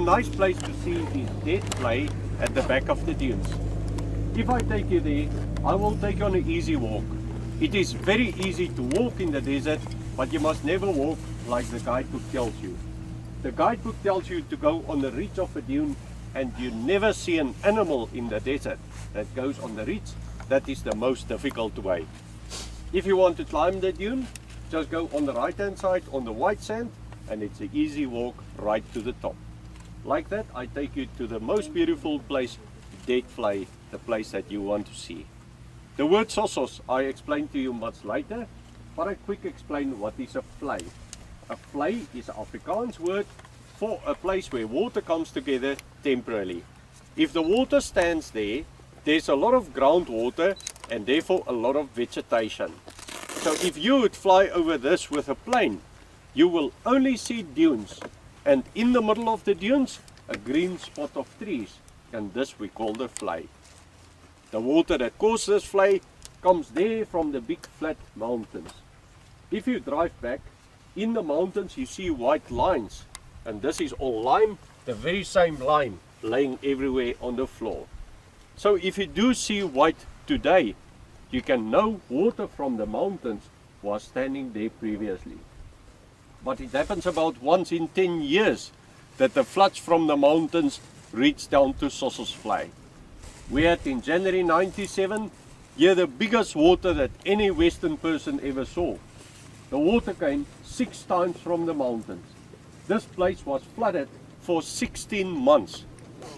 nice place to see is dead Khwe at the back of the dunes. If I take you there, I will take you on an easy walk. It is very easy to walk in the desert, but you must never walk like the guidebook tells you. The guidebook tells you to go on the ridge of a dune, and you never see an animal in the desert that goes on the ridge. That is the most difficult way. If you want to climb the dune, just go on the right hand side on the white sand, and it's an easy walk right to the top. Like that, I take you to the most beautiful place, Dead Khwe, the place that you want to see. The word Sossos I explain to you much later, but I quick explain what is a vlei. A vlei is an Afrikaans word for a place where water comes together temporarily. If the water stands there, there's a lot of groundwater and therefore a lot of vegetation. So if you would fly over this with a plane, you will only see dunes, and in the middle of the dunes, a green spot of trees, and this we call the vlei. The water that causes this vlei comes there from the big flat mountains. If you drive back, in the mountains you see white lines, and this is all lime, the very same lime laying everywhere on the floor. So if you do see white today, you can know water from the mountains was standing there previously. But it happens about once in 10 years that the floods from the mountains reach down to Sossusvlei. We had in January 97 here the biggest water that any Western person ever saw. The water came 6 times from the mountains. This place was flooded for 16 months.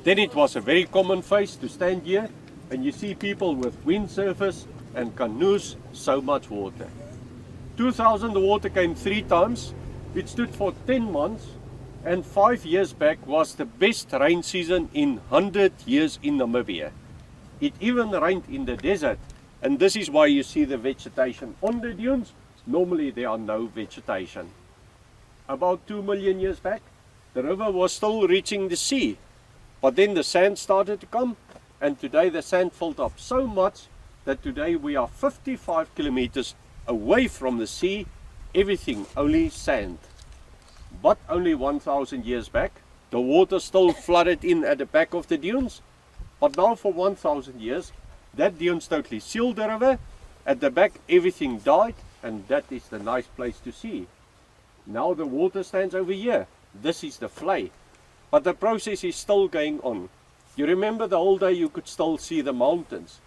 Then it was a very common face to stand here and you see people with windsurfers and canoes, so much water. 2000 the water came 3 times. It stood for 10 months, and 5 years back was the best rain season in 100 years in Namibia. It even rained in the desert, and this is why you see the vegetation on the dunes. Normally there are no vegetation. About 2 million years back, the river was still reaching the sea, but then the sand started to come, and today the sand filled up so much that today we are 55 kilometers away from the sea, everything only sand. But only 1,000 years back, the water still flooded in at the back of the dunes, but now for 1,000 years, that dunes totally sealed the river, at the back everything died, and that is the nice place to see. Now the water stands over here, this is the vlei, but the process is still going on. You remember the whole day you could still see the mountains.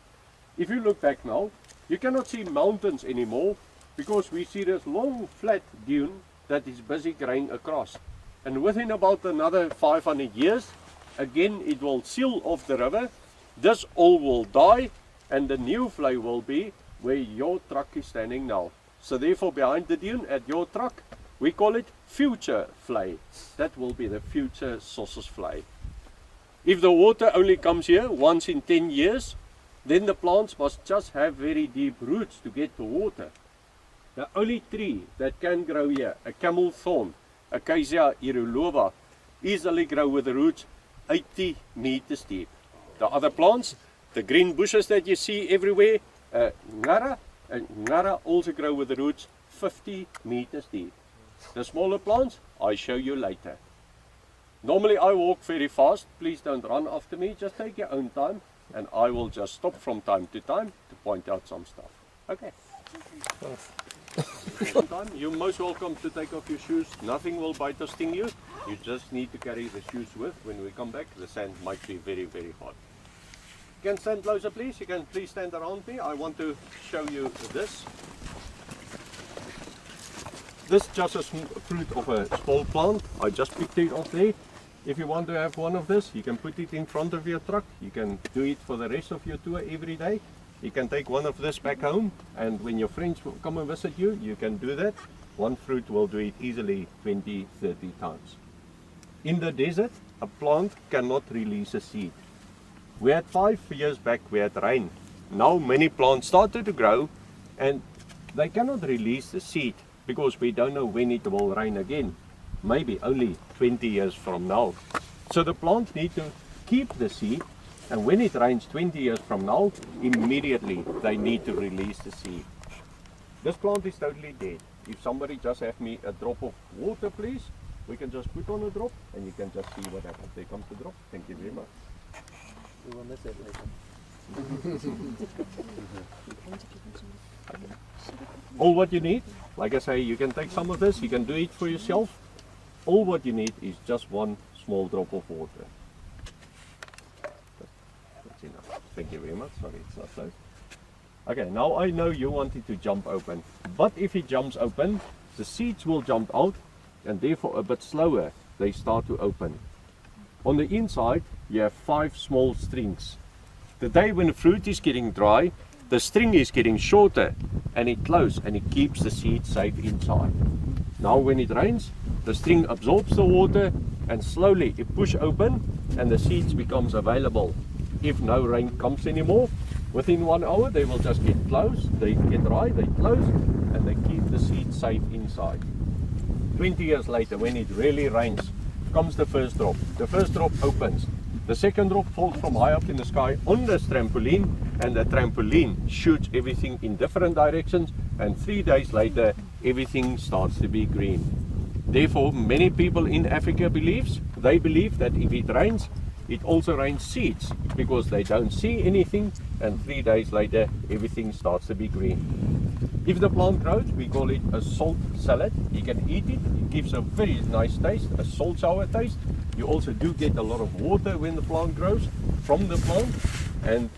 If you look back now, you cannot see mountains anymore because we see this long flat dune that is busy growing across. And within about another 500 years, again it will seal off the river. This all will die and the new vlei will be where your truck is standing now. So therefore behind the dune at your truck, we call it future vlei. That will be the future Sossusvlei. If the water only comes here once in 10 years, then the plants must just have very deep roots to get the water. The only tree that can grow here, a camel thorn, Acacia irulova, easily grow with the roots 80 meters deep. The other plants, the green bushes that you see everywhere, ngara also grow with the roots 50 meters deep. The smaller plants, I show you later. Normally I walk very fast, please don't run after me, just take your own time and I will just stop from time to time to point out some stuff. Okay. You're most welcome to take off your shoes, nothing will bite or sting you, you just need to carry the shoes with. When we come back the sand might be very very hot. You can stand closer please, you can please stand around me, I want to show you this. This is just a fruit of a small plant, I just picked it off there. If you want to have one of this, you can put it in front of your truck. You can do it for the rest of your tour every day. You can take one of this back home, and when your friends will come and visit you, you can do that. One fruit will do it easily 20, 30 times. In the desert, a plant cannot release a seed. We had 5 years back, we had rain. Now many plants started to grow, and they cannot release the seed because we don't know when it will rain again. Maybe only 20 years from now. So the plants need to keep the seed, and when it rains 20 years from now, immediately they need to release the seed. This plant is totally dead. If somebody just have me a drop of water please, we can just put on a drop and you can just see what happens. There comes the drop. Thank you very much. We will miss it later. All what you need, like I say, you can take some of this, you can do it for yourself. All what you need is just one small drop of water. That's enough. Thank you very much. Sorry, it's not close. Okay, now I know you want it to jump open, but if it jumps open, the seeds will jump out and therefore a bit slower they start to open. On the inside you have 5 small strings. The day when the fruit is getting dry, the string is getting shorter and it closes and it keeps the seed safe inside. Now when it rains, the string absorbs the water and slowly it pushes open and the seeds becomes available. If no rain comes anymore, within 1 hour they will just get closed, they get dry, they close and they keep the seed safe inside. 20 years later, when it really rains, comes the first drop. The first drop opens. The second drop falls from high up in the sky on this trampoline, and the trampoline shoots everything in different directions, and 3 days later everything starts to be green. Therefore, many people in Africa believe that if it rains, it also rains seeds, because they don't see anything, and 3 days later everything starts to be green. If the plant grows, we call it a salt salad. You can eat it, it gives a very nice taste, a salt sour taste. You also do get a lot of water when the plant grows from the plant, and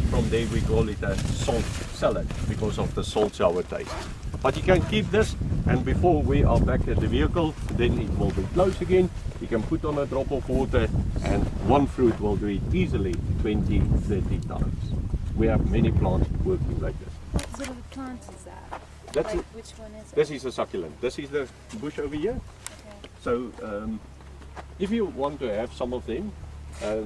from there we call it a salt salad because of the salt sour taste. But you can keep this, and before we are back at the vehicle, then it will be closed again. You can put on a drop of water and one fruit will do it easily 20, 30 times. We have many plants working like this. What sort of plant is that? That's Like, which one is it? This is a succulent. This is the bush over here. Okay. So if you want to have some of them,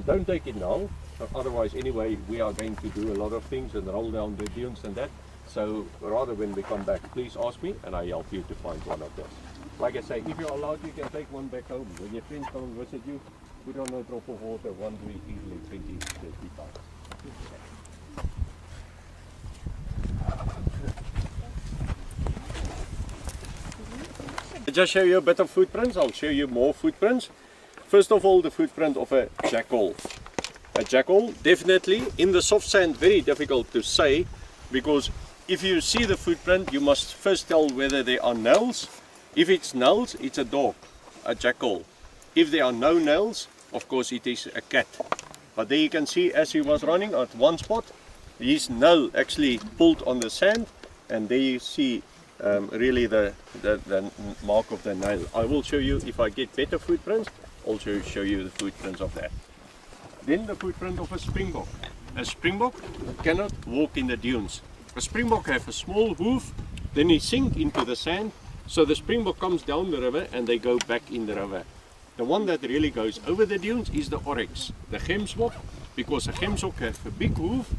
don't take it now. Otherwise, anyway, we are going to do a lot of things and roll down the dunes and that. So rather when we come back, please ask me and I help you to find one of those. Like I say, if you're allowed, you can take one back home. When your friends come and visit you, put on a drop of water, one do it easily 20, 30 times. I just show you a bit of footprints. I'll show you more footprints. First of all, the footprint of a jackal. A jackal, definitely in the soft sand, very difficult to say, because if you see the footprint, you must first tell whether there are nails. If it's nails, it's a dog, a jackal. If there are no nails, of course it is a cat. But there you can see, as he was running at one spot, his nail actually pulled on the sand, and there you see really the mark of the nail. I will show you, if I get better footprints, also show you the footprints of that. Then the footprint of a springbok. A springbok cannot walk in the dunes. A springbok has a small hoof, then he sinks into the sand, so the springbok comes down the river and they go back in the river. The one that really goes over the dunes is the oryx, the gemsbok, because a gemsbok has a big hoof,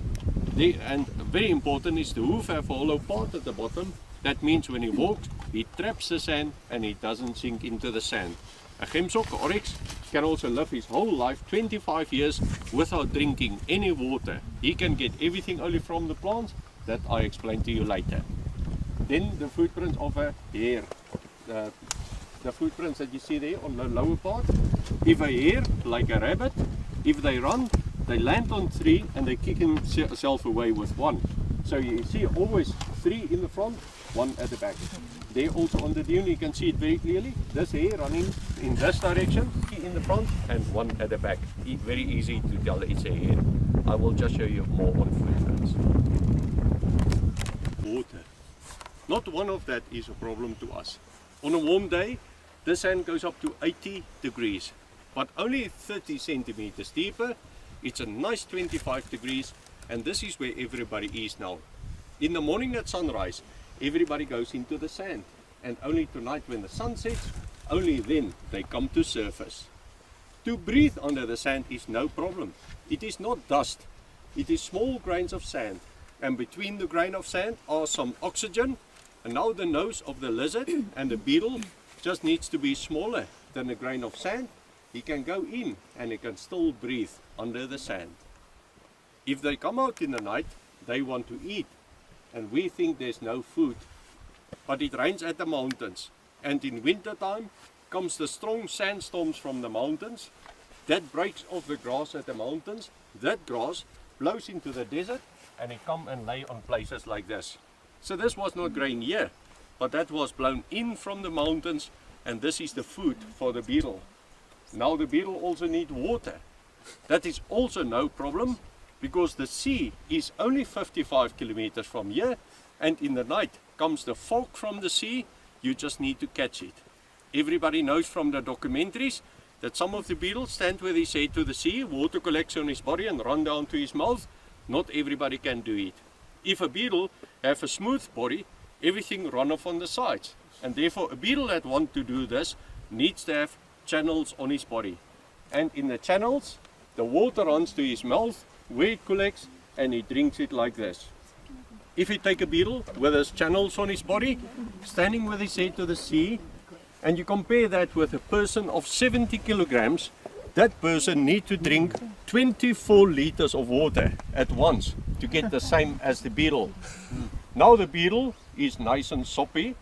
and very important is the hoof have a hollow part at the bottom. That means when he walks, he traps the sand and he doesn't sink into the sand. A gemsbok, oryx, can also live his whole life, 25 years, without drinking any water. He can get everything only from the plants that I explain to you later. Then the footprints of a hare. The footprints that you see there on the lower part. If a hare, like a rabbit, if they run, they land on 3 and they kick themselves away with 1. So you see always 3 in the front, 1 at the back. There also on the dune you can see it very clearly. This hare running in this direction, 3 in the front and 1 at the back. Very easy to tell it's a hare. I will just show you more on footprints. Water. Not one of that is a problem to us. On a warm day, the sand goes up to 80 degrees, but only 30 centimeters deeper. It's a nice 25 degrees, and this is where everybody is now. In the morning at sunrise, everybody goes into the sand, and only tonight when the sun sets, only then they come to surface. To breathe under the sand is no problem. It is not dust, it is small grains of sand, and between the grain of sand are some oxygen, and now the nose of the lizard and the beetle just needs to be smaller than a grain of sand. He can go in and he can still breathe under the sand. If they come out in the night, they want to eat, and we think there's no food. But it rains at the mountains. and in winter time comes the strong sandstorms from the mountains. That breaks off the grass at the mountains. That grass blows into the desert and it come and lay on places like this. So this was not grain here, but that was blown in from the mountains, and this is the food for the beetle. Now the beetle also need water. That is also no problem, because the sea is only 55 kilometers from here, and in the night comes the fog from the sea. You just need to catch it. Everybody knows from the documentaries that some of the beetles stand with his head to the sea, water collects on his body and run down to his mouth. Not everybody can do it. If a beetle have a smooth body, everything run off on the sides. And therefore a beetle that want to do this needs to have channels on his body. And in the channels, the water runs to his mouth, where it collects, and he drinks it like this. If you take a beetle with his channels on his body, standing with his head to the sea, and you compare that with a person of 70 kilograms, that person needs to drink 24 liters of water at once to get the same as the beetle. Now the beetle is nice and soppy.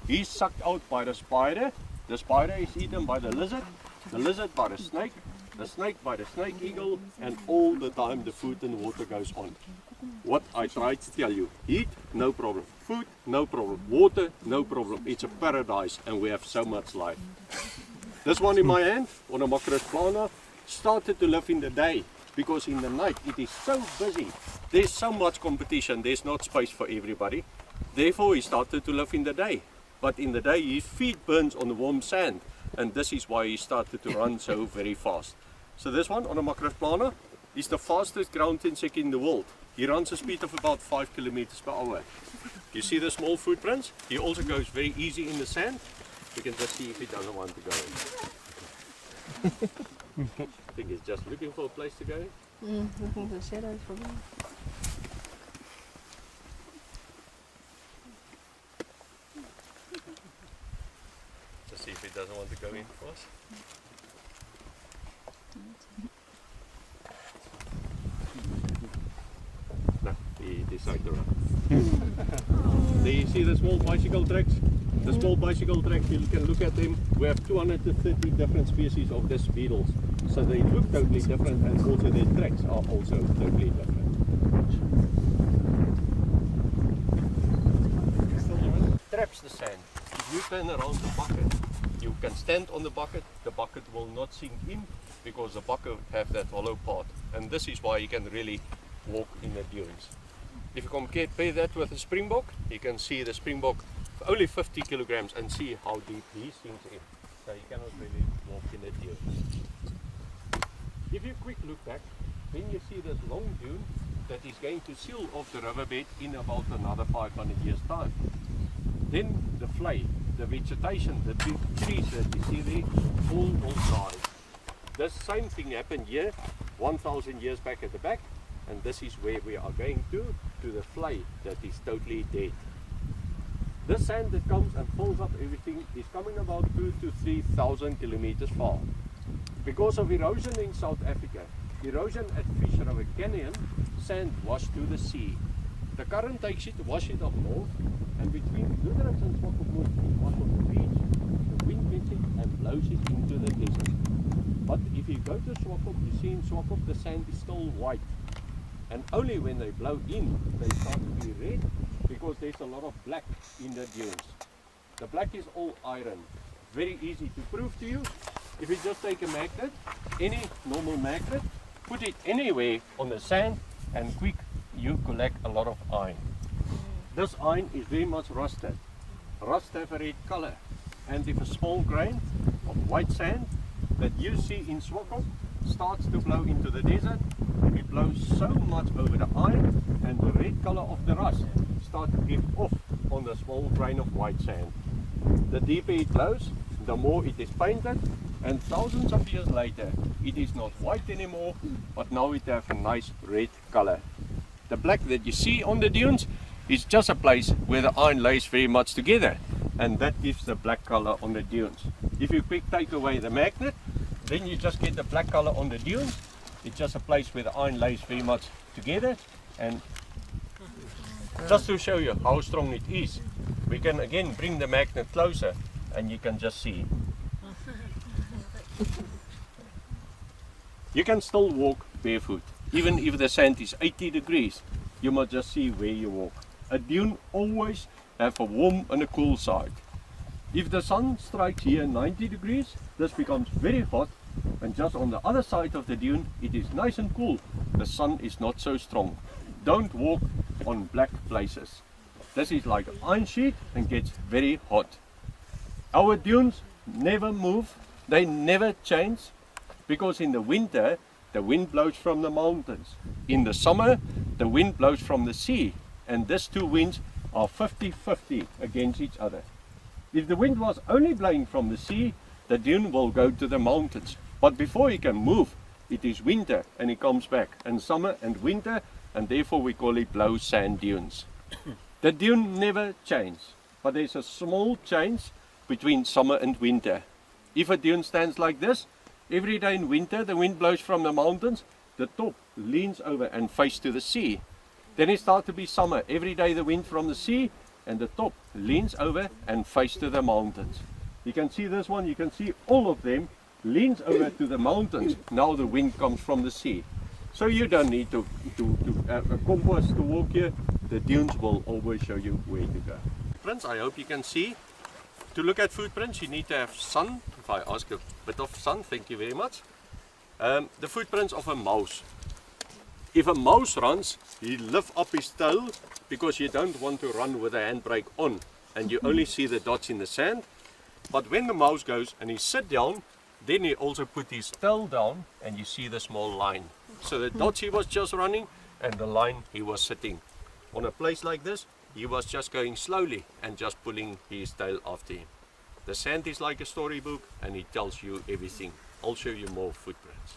He's sucked out by the spider is eaten by the lizard by the snake by the snake eagle, and all the time the food and water goes on. What I tried to tell you, heat, no problem. Food, no problem. Water, no problem. It's a paradise and we have so much life. This one in my hand, Namib-Naukluft Plana, started to live in the day, because in the night it is so busy. There's so much competition, there's not space for everybody. Therefore he started to live in the day. But in the day his feet burns on the warm sand, and this is why he started to run so very fast. So this one, Namib-Naukluft Plana, is the fastest ground insect in the world. He runs a speed of about 5 kilometers per hour. You see the small footprints? He also goes very easy in the sand. You can just see if he doesn't want to go in. I think he's just looking for a place to go in. Looking for shadows for me. Just see if he doesn't want to go in for us. No, he decided to run. Do you see the small bicycle tracks? The small bicycle tracks, you can look at them. We have 230 different species of these beetles. So they look totally different, and also their tracks are also totally different. Traps the sand. If you turn around the bucket, you can stand on the bucket will not sink in, because the bucket have that hollow part. And this is why you can really walk in the dunes. If you compare that with a springbok, you can see the springbok only 50 kilograms and see how deep he sinks in. So you cannot really walk in the dunes. If you quick look back, then you see this long dune that is going to seal off the riverbed in about another 500 years time. Then the flay, the vegetation, the big trees that you see there, all will die. The same thing happened here 1,000 years back at the back, and this is where we are going to the flay that is totally dead. This sand that comes and fills up everything is coming about 2,000 to 3,000 kilometers far. Because of erosion in South Africa, erosion at Fish River Canyon, sand washed to the sea. The current takes it, wash it up north, and between Luderitz and Swakopmund, the beach, the wind gets it and blows it into the desert. But if you go to Swakop, you see in Swakop the sand is still white. And only when they blow in, they start to be red, because there's a lot of black in the dunes. The black is all iron. Very easy to prove to you. If you just take a magnet, any normal magnet, put it anywhere on the sand, and quick you collect a lot of iron. This iron is very much rusted. Rust have a red color. And if a small grain of white sand that you see in Swakop starts to blow into the desert, it blows so much over the iron, and the red color of the rust starts to give off on the small grain of white sand. The deeper it blows, the more it is painted, and thousands of years later it is not white anymore, but now it has a nice red color. The black that you see on the dunes is just a place where the iron lays very much together, and that gives the black color on the dunes. If you quick take away the magnet, then you just get the black color on the dunes. It's just a place where the iron lays very much together. And just to show you how strong it is, we can again bring the magnet closer and you can just see. You can still walk barefoot, even if the sand is 80 degrees. You must just see where you walk. A dune always have a warm and a cool side. If the sun strikes here 90 degrees, this becomes very hot, and just on the other side of the dune, it is nice and cool. The sun is not so strong. Don't walk on black places. This is like an iron sheet and gets very hot. Our dunes never move, they never change, because in the winter, the wind blows from the mountains. In the summer, the wind blows from the sea, and these two winds are 50-50 against each other. If the wind was only blowing from the sea, the dune will go to the mountains. But before he can move, it is winter and he comes back, and summer and winter, and therefore we call it blow sand dunes. The dune never changes, but there's a small change between summer and winter. If a dune stands like this, every day in winter the wind blows from the mountains, the top leans over and faces to the sea. Then it starts to be summer, every day the wind from the sea, and the top leans over and faces to the mountains. You can see this one, you can see all of them leans over to the mountains. Now the wind comes from the sea. So you don't need to have a compass to walk here. The dunes will always show you where to go. Footprints, I hope you can see. To look at footprints, you need to have sun. If I ask a bit of sun, thank you very much. The footprints of a mouse. If a mouse runs, he lifts up his tail because you don't want to run with a handbrake on and you only see the dots in the sand. But when the mouse goes and he sits down, then he also put his tail down and you see the small line. So the dots he was just running and the line he was sitting. On a place like this, he was just going slowly and just pulling his tail after him. The sand is like a storybook and it tells you everything. I'll show you more footprints.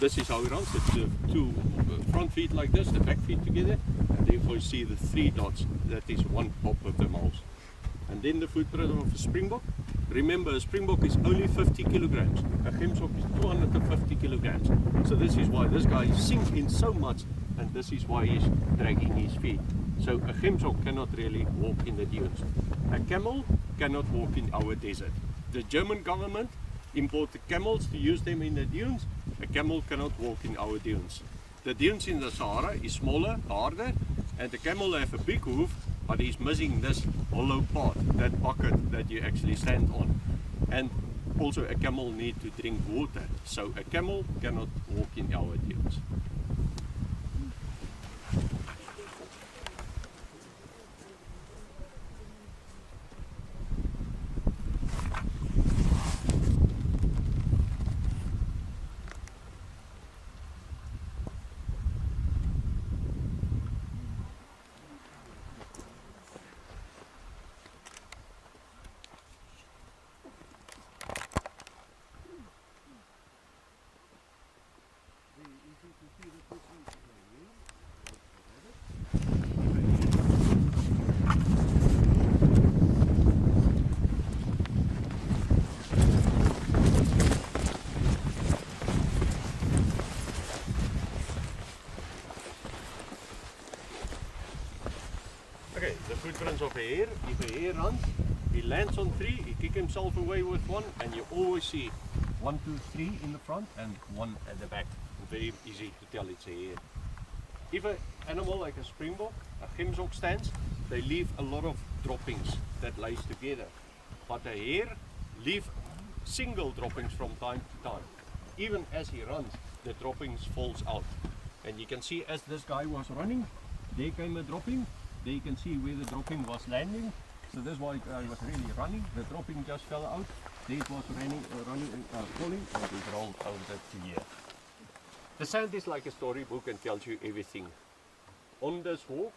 This is how he runs. It's two front feet like this, the back feet together, and therefore you see the three dots. That is one hop of the mouse. And then the footprint of a springbok. Remember, a springbok is only 50 kilograms. A gemsbok is 250 kilograms. So this is why this guy sinks in so much, and this is why he's dragging his feet. So a gemsbok cannot really walk in the dunes. A camel cannot walk in our desert. The German government imported camels to use them in the dunes. A camel cannot walk in our dunes. The dunes in the Sahara is smaller, harder, and the camel have a big hoof, but he's missing this hollow part, that bucket that you actually stand on. And also a camel needs to drink water, so a camel cannot walk in our dunes. Okay, the footprints of a hare. If a hare runs, he lands on three, he kicks himself away with one, and you always see 1, 2, 3 in the front and one at the back. Very easy to tell it's a hare. If an animal like a springbok, a gemsbok stands, they leave a lot of droppings that lays together. But a hare leave single droppings from time to time. Even as he runs, the droppings falls out. And you can see as this guy was running, there came a dropping. There you can see where the dropping was landing. So this was really running. The dropping just fell out. There it was falling, and it rolled over to here. The sand is like a storybook and tells you everything. On this walk,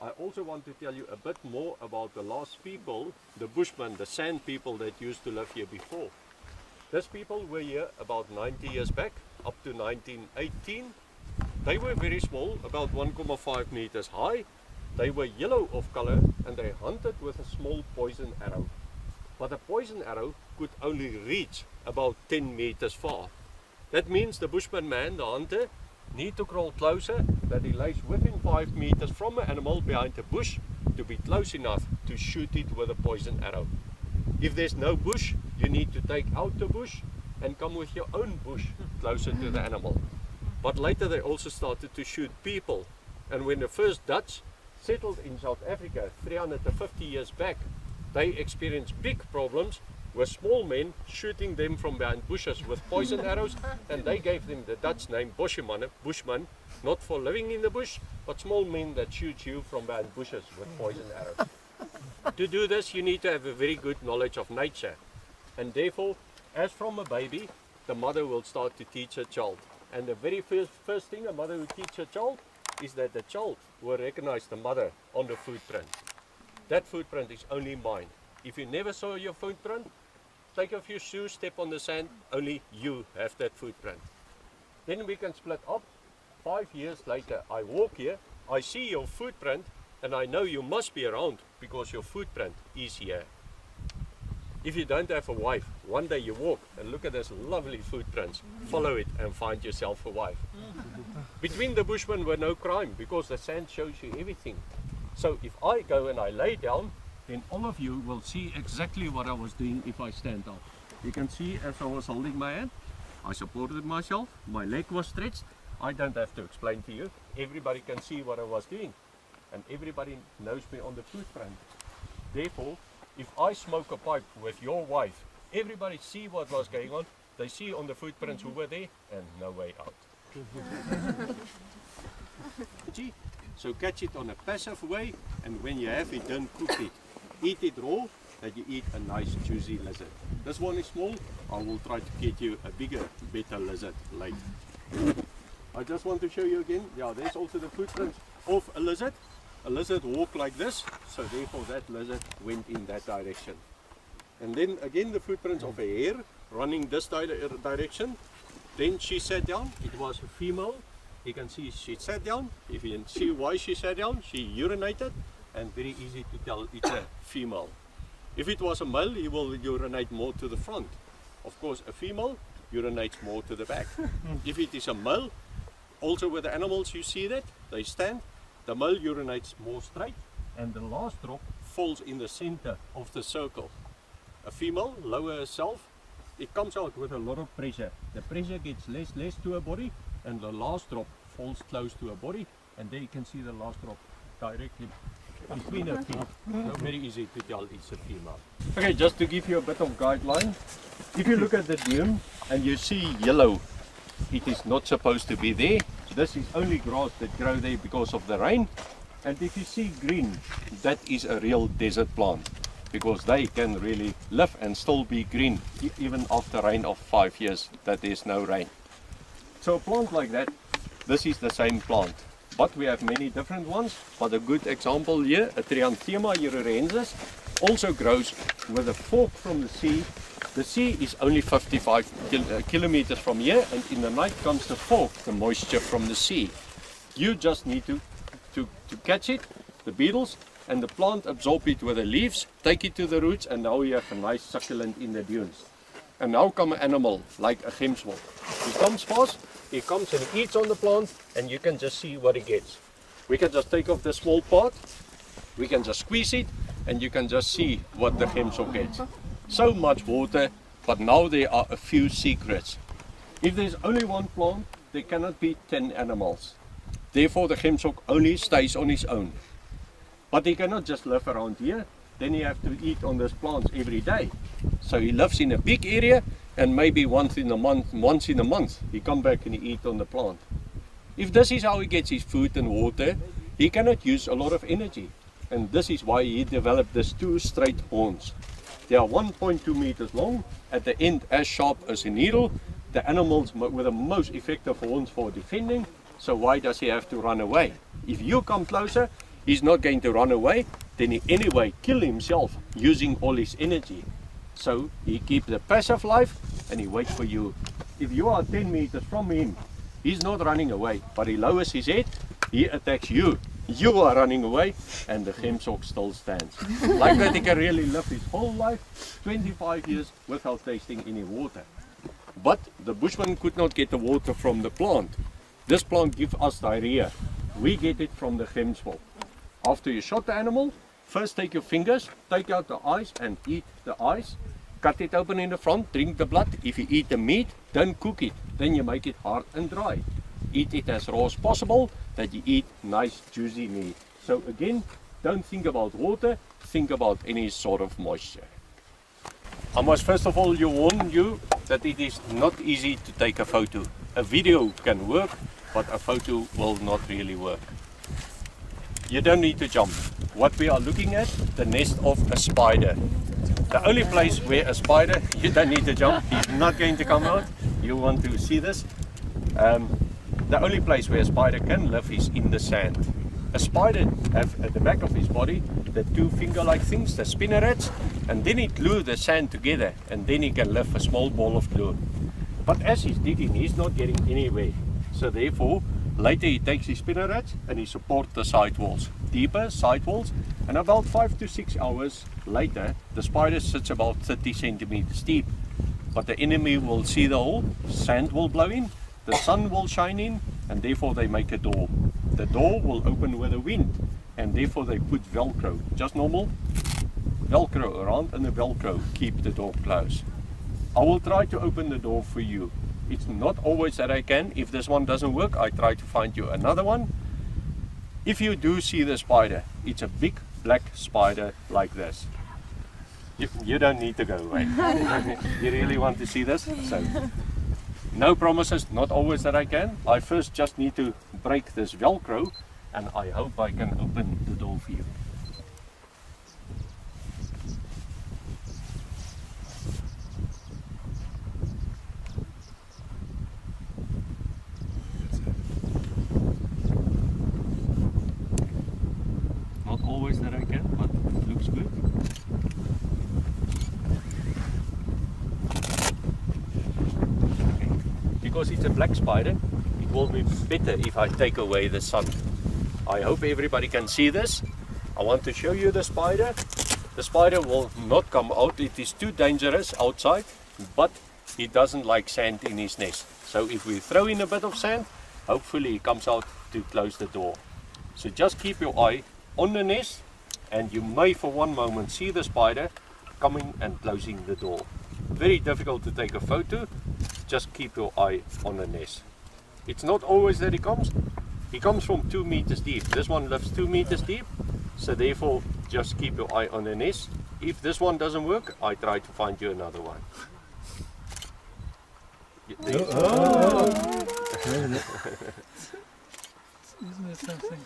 I also want to tell you a bit more about the last people, the Bushmen, the San people that used to live here before. These people were here about 90 years back, up to 1918. They were very small, about 1.5 meters high. They were yellow of color and they hunted with a small poison arrow. But a poison arrow could only reach about 10 meters far. That means the Bushman man, the hunter, need to crawl closer, that he lays within 5 meters from an animal behind a bush to be close enough to shoot it with a poison arrow. If there's no bush, you need to take out the bush and come with your own bush closer to the animal. But later they also started to shoot people. And when the first Dutch settled in South Africa 350 years back, they experienced big problems with small men shooting them from behind bushes with poison arrows, and they gave them the Dutch name Bushman, not for living in the bush, but small men that shoot you from behind bushes with poison arrows. To do this, you need to have a very good knowledge of nature, and therefore, as from a baby, the mother will start to teach her child. And the very first thing a mother will teach her child is that the child will recognize the mother on the footprint. That footprint is only mine. If you never saw your footprint, take off your shoes, step on the sand, only you have that footprint. Then we can split up. 5 years later, I walk here, I see your footprint, and I know you must be around because your footprint is here. If you don't have a wife, one day you walk and look at those lovely footprints, follow it and find yourself a wife. Between the Bushmen were no crime because the sand shows you everything. So if I go and I lay down, then all of you will see exactly what I was doing if I stand up. You can see as I was holding my hand, I supported myself, my leg was stretched. I don't have to explain to you. Everybody can see what I was doing. And everybody knows me on the footprint. Therefore, if I smoke a pipe with your wife, everybody see what was going on. They see on the footprints who were there and no way out. So catch it on a passive way, and when you have it, don't cook it. Eat it raw, that you eat a nice juicy lizard. This one is small. I will try to get you a bigger, better lizard later. I just want to show you again. Yeah, there's also the footprints of a lizard. A lizard walked like this, so therefore that lizard went in that direction. And then again the footprints of a hare running this direction. Then she sat down. It was a female. You can see she sat down. If you can see why she sat down, she urinated, and very easy to tell it's a female. If it was a male, he will urinate more to the front. Of course, a female urinates more to the back. If it is a male, also with the animals you see that, they stand. The male urinates more straight, and the last drop falls in the center of the circle. A female, lower herself, it comes out with a lot of pressure. The pressure gets less to her body, and the last drop falls close to her body, and there you can see the last drop directly between her feet. So very easy to tell it's a female. Okay, just to give you a bit of guideline, if you look at the dune and you see yellow, it is not supposed to be there. This is only grass that grow there because of the rain. And if you see green, that is a real desert plant, because they can really live and still be green even after rain of 5 years that there's no rain. So a plant like that, this is the same plant, but we have many different ones. But a good example here, a Trianthema ururensis, also grows with a fork from the sea. The sea is only 55 kilometers from here, and in the night comes the fog, the moisture from the sea. You just need to catch it, the beetles, and the plant absorb it with the leaves, take it to the roots, and now you have a nice succulent in the dunes. And now come an animal like a gemsbok. He comes fast, he comes and he eats on the plant, and you can just see what he gets. We can just take off the small part, we can just squeeze it, and you can just see what the gemsbok gets. So much water, but now there are a few secrets. If there's only one plant, there cannot be 10 animals. Therefore the gemsbok only stays on his own. But he cannot just live around here, then he has to eat on these plants every day. So he lives in a big area, and maybe once in a month he come back and he eat on the plant. If this is how he gets his food and water, he cannot use a lot of energy. And this is why he developed these two straight horns. They are 1.2 meters long, at the end as sharp as a needle. The animals with the most effective horns for defending, so why does he have to run away? If you come closer, he's not going to run away, then he anyway kill himself using all his energy. So he keeps the passive life and he waits for you. If you are 10 meters from him, he's not running away, but he lowers his head, he attacks you. You are running away, and the gemsbok still stands. Like that, he can really live his whole life, 25 years, without tasting any water. But the Bushman could not get the water from the plant. This plant gives us diarrhea. We get it from the gemsbok. After you shot the animal, first take your fingers, take out the eyes and eat the eyes. Cut it open in the front, drink the blood. If you eat the meat, don't cook it. Then you make it hard and dry. Eat it as raw as possible, that you eat nice juicy meat. So again, don't think about water, think about any sort of moisture. I must first of all warn you that it is not easy to take a photo. A video can work, but a photo will not really work. You don't need to jump. What we are looking at, the nest of a spider. The only place where a spider, you don't need to jump, he's not going to come out. You want to see this? The only place where a spider can live is in the sand. A spider has at the back of his body the two finger-like things, the spinnerets, and then he glue the sand together, and then he can lift a small ball of glue. But as he's digging, he's not getting anywhere. So therefore, later he takes his spinnerets and he supports the side walls, deeper side walls, and about 5 to 6 hours later, the spider sits about 30 centimeters deep. But the enemy will see the hole, sand will blow in, the sun will shine in, and therefore they make a door. The door will open with the wind, and therefore they put Velcro, just normal Velcro around, and the Velcro keep the door closed. I will try to open the door for you. It's not always that I can. If this one doesn't work, I try to find you another one. If you do see the spider, it's a big black spider like this. You don't need to go away. You really want to see this? So, no promises, not always that I can. I first just need to break this Velcro, and I hope I can open the door for you. Not always that I can, but it looks good. Because it's a black spider, it will be better if I take away the sun. I hope everybody can see this. I want to show you the spider. The spider will not come out. It is too dangerous outside, but he doesn't like sand in his nest. So if we throw in a bit of sand, hopefully he comes out to close the door. So just keep your eye on the nest, and you may for one moment see the spider coming and closing the door. Very difficult to take a photo. Just keep your eye on the nest. It's not always that he comes. He comes from 2 meters deep. This one lives 2 meters deep. So therefore, just keep your eye on the nest. If this one doesn't work, I try to find you another one. Isn't it something?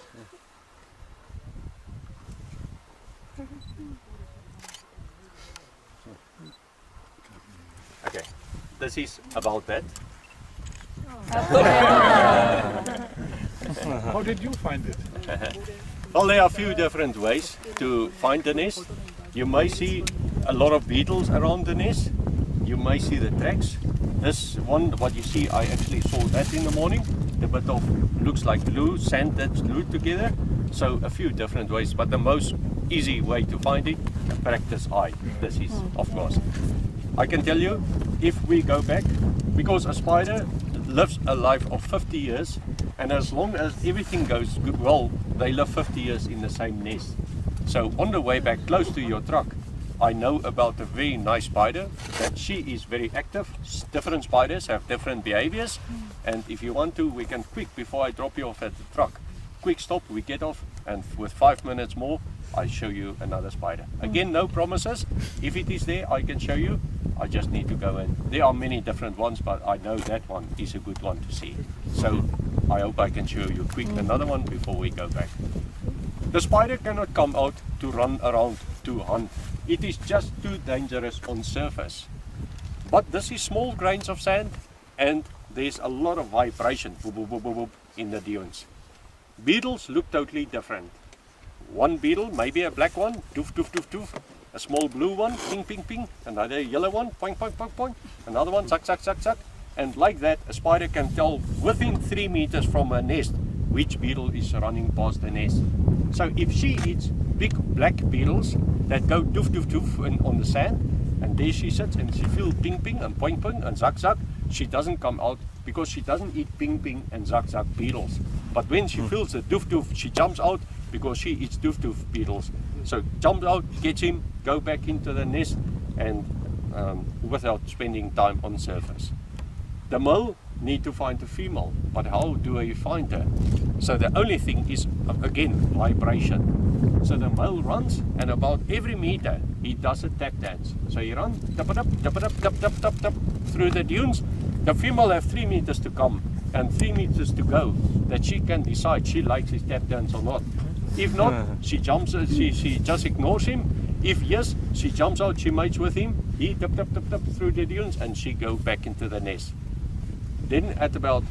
Okay, this is about that. How did you find it? Well, there are a few different ways to find the nest. You may see a lot of beetles around the nest. You may see the tracks. This one, what you see, I actually saw that in the morning. The bit of looks like glue, sand that's glued together. So a few different ways, but the most easy way to find it, a practice eye. This is, of course. I can tell you, if we go back, because a spider lives a life of 50 years, and as long as everything goes good, well, they live 50 years in the same nest. So on the way back close to your truck, I know about a very nice spider, that she is very active. Different spiders have different behaviors, and if you want to, we can quick, before I drop you off at the truck, quick stop, we get off, and with 5 minutes more, I show you another spider. Again, no promises. If it is there, I can show you. I just need to go in. There are many different ones, but I know that one is a good one to see. So I hope I can show you quick another one before we go back. The spider cannot come out to run around to hunt. It is just too dangerous on surface. But this is small grains of sand, and there's a lot of vibration boop, boop, boop, boop, boop, in the dunes. Beetles look totally different. One beetle, maybe a black one, doof, doof, doof, doof. A small blue one, ping, ping, ping. Another yellow one, poing, poing, poing, poing. Another one, suck, suck, suck, suck. And like that, a spider can tell within 3 meters from a nest which beetle is running past the nest. So if she eats big black beetles that go doof, doof, doof on the sand, and there she sits and she feels ping, ping, and poing, poing, and suck, suck, she doesn't come out because she doesn't eat ping ping and zak zak beetles. But when she feels the doof doof, she jumps out because she eats doof doof beetles. So jumps out, gets him, go back into the nest, and without spending time on surface. The male need to find a female, but how do you find her? So the only thing is, again, vibration. So the male runs, and about every meter he does a tap dance. So he runs tap it up, tap tap tap through the dunes. The female have 3 meters to come and 3 meters to go, that she can decide she likes his tap dance or not. If not, she jumps. She just ignores him. If yes, she jumps out. She mates with him. He tap tap tap tap through the dunes, and she go back into the nest. Then at about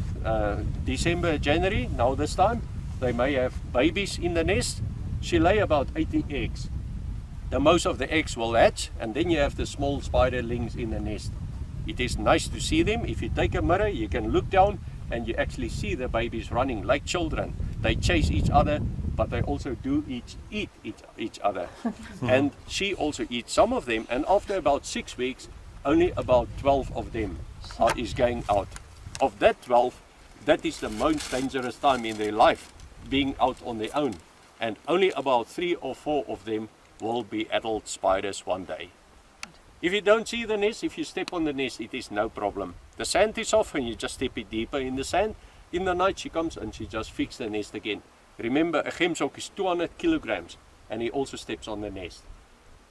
December, January, now this time, they may have babies in the nest. She lay about 80 eggs. The most of the eggs will hatch, and then you have the small spiderlings in the nest. It is nice to see them. If you take a mirror, you can look down and you actually see the babies running like children. They chase each other, but they also do eat each other. And she also eats some of them, and after about 6 weeks, only about 12 of them is going out. Of that 12, that is the most dangerous time in their life, being out on their own. And only about 3 or 4 of them will be adult spiders one day. If you don't see the nest, if you step on the nest, it is no problem. The sand is off and you just step it deeper in the sand. In the night she comes and she just fixes the nest again. Remember, a gemsok is 200 kilograms and he also steps on the nest.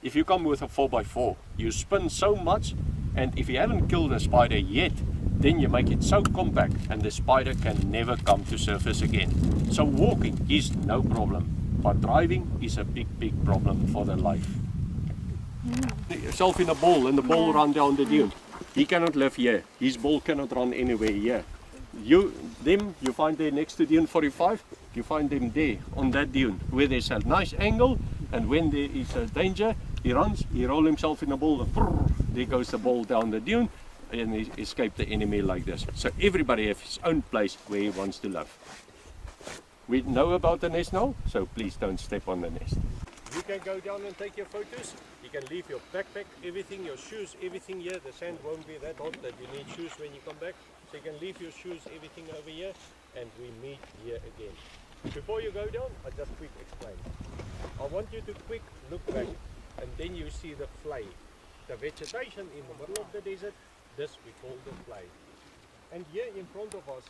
If you come with a 4x4, you spin so much, and if you haven't killed a spider yet, then you make it so compact and the spider can never come to surface again. So walking is no problem, but driving is a big problem for their life. Yourself in a ball, and the ball run down the dune. He cannot live here. His ball cannot run anywhere here. You find there next to dune 45, you find them there on that dune where there's a nice angle, and when there is a danger, he runs, he rolls himself in a ball, and there goes the ball down the dune, and he escapes the enemy like this. So everybody has his own place where he wants to live. We know about the nest now, so please don't step on the nest. You can go down and take your photos. You can leave your backpack, everything, your shoes, everything here. The sand won't be that hot that you need shoes when you come back. So you can leave your shoes, everything over here, and we meet here again. Before you go down, I just quick explain. I want you to quick look back, and then you see the Khwe. The vegetation in the middle of the desert, this we call the Khwe. And here in front of us,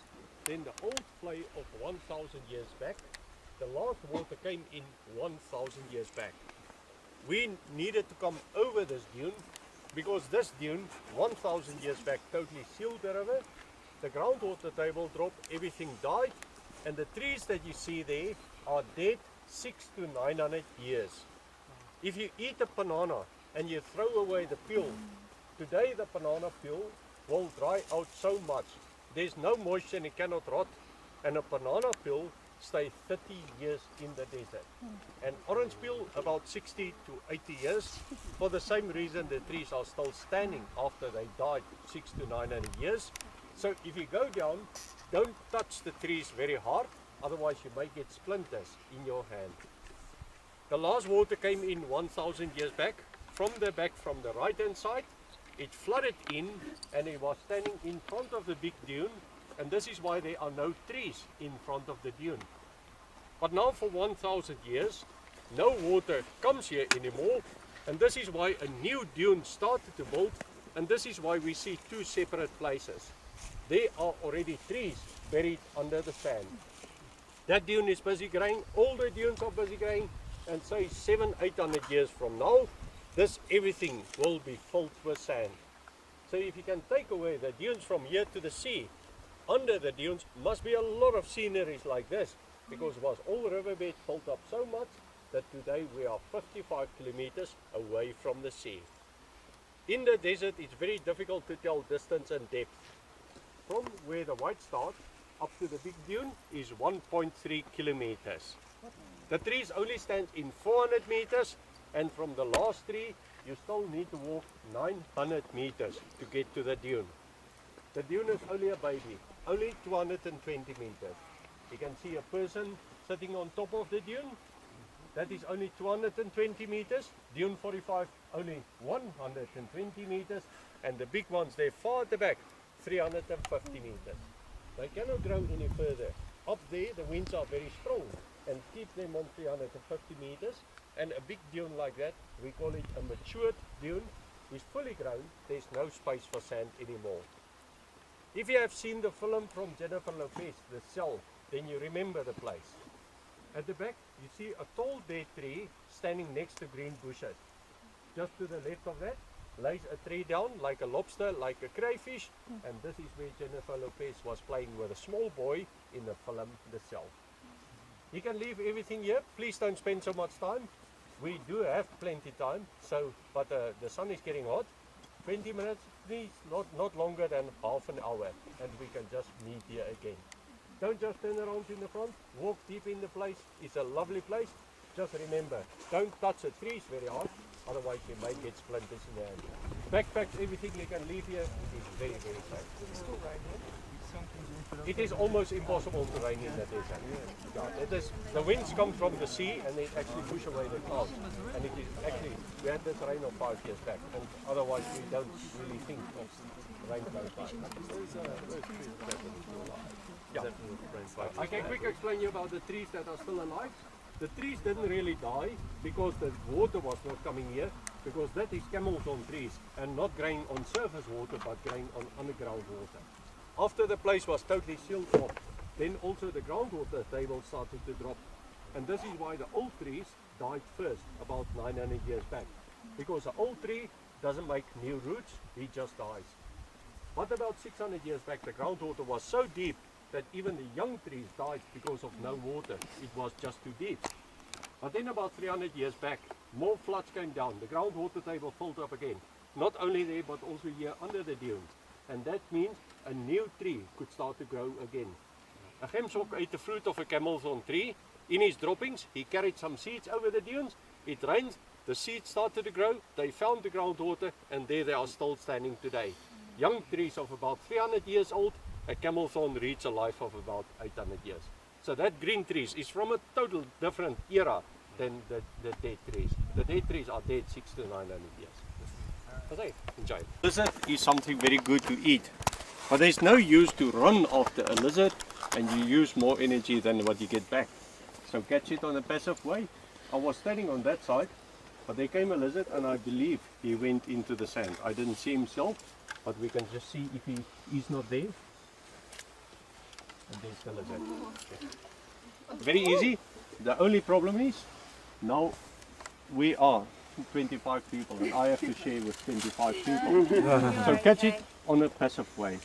then the old Khwe of 1,000 years back. The last water came in 1,000 years back. We needed to come over this dune because this dune 1,000 years back totally sealed the river. The groundwater table dropped, everything died, and the trees that you see there are dead 600 to 900 years. If you eat a banana and you throw away the peel, today the banana peel will dry out so much. There's no moisture and it cannot rot, and a banana peel stay 30 years in the desert. And orange peel about 60 to 80 years. For the same reason the trees are still standing after they died 600 to 900 years. So if you go down, don't touch the trees very hard, otherwise you may get splinters in your hand. The last water came in 1,000 years back. From the right hand side, it flooded in and it was standing in front of the big dune. And this is why there are no trees in front of the dune. But now for 1,000 years, no water comes here anymore. And this is why a new dune started to build. And this is why we see 2 separate places. There are already trees buried under the sand. That dune is busy growing, all the dunes are busy growing. And say 700-800 years from now, everything will be filled with sand. So if you can take away the dunes from here to the sea, under the dunes must be a lot of sceneries like this, because it was all riverbed filled up so much that today we are 55 kilometers away from the sea. In the desert it's very difficult to tell distance and depth. From where the white starts up to the big dune is 1.3 kilometers. The trees only stand in 400 meters, and from the last tree you still need to walk 900 meters to get to the dune. The dune is only a baby, only 220 meters. You can see a person sitting on top of the dune. That is only 220 meters. Dune 45 only 120 meters, and the big ones there far at the back 350 meters. They cannot grow any further. Up there, the winds are very strong and keep them on 350 meters. And a big dune like that, we call it a matured dune, is fully grown. There's no space for sand anymore. If you have seen the film from Jennifer Lopez, The Cell, then you remember the place. At the back, you see a tall dead tree standing next to green bushes. Just to the left of that, lays a tree down like a lobster, like a crayfish, and this is where Jennifer Lopez was playing with a small boy in the film The Cell. You can leave everything here. Please don't spend so much time. We do have plenty time, but the sun is getting hot. 20 minutes, please, not longer than half an hour, and we can just meet here again. Don't just turn around in the front, walk deep in the place. It's a lovely place. Just remember, don't touch the trees very hard, otherwise you might get splinters in the hand. Backpacks, everything you can leave here, it is very, very safe. It is almost impossible to rain in the desert. Yeah, the winds come from the sea and they actually push away the clouds. And it is actually, we had this rain of 5 years back, and otherwise we don't really think of rain close by. Yeah. I can quickly explain you about the trees that are still alive. The trees didn't really die because the water was not coming here, because that is camelthorn trees and not growing on surface water but growing on underground water. After the place was totally sealed off, then also the groundwater table started to drop. And this is why the old trees died first, about 900 years back. Because the old tree doesn't make new roots, he just dies. But about 600 years back, the groundwater was so deep that even the young trees died because of no water. It was just too deep. But then about 300 years back, more floods came down. The groundwater table filled up again. Not only there, but also here under the dunes. And that means a new tree could start to grow again. A gemsbok ate the fruit of a camelthorn tree. In his droppings, he carried some seeds over the dunes. It rained, the seeds started to grow, they found the groundwater, and there they are still standing today. Young trees of about 300 years old, a camelthorn reached a life of about 800 years. So that green trees is from a total different era than the dead trees. The dead trees are dead 600 to 900 years. Okay, enjoy. Lizard is something very good to eat, but there's no use to run after a lizard and you use more energy than what you get back. So catch it on a passive way. I was standing on that side, but there came a lizard and I believe he went into the sand. I didn't see himself, but we can just see if he is not there. And there's the lizard. Okay. Very easy. The only problem is, now we are 25 people and I have to share with 25 people. So catch it on a passive way.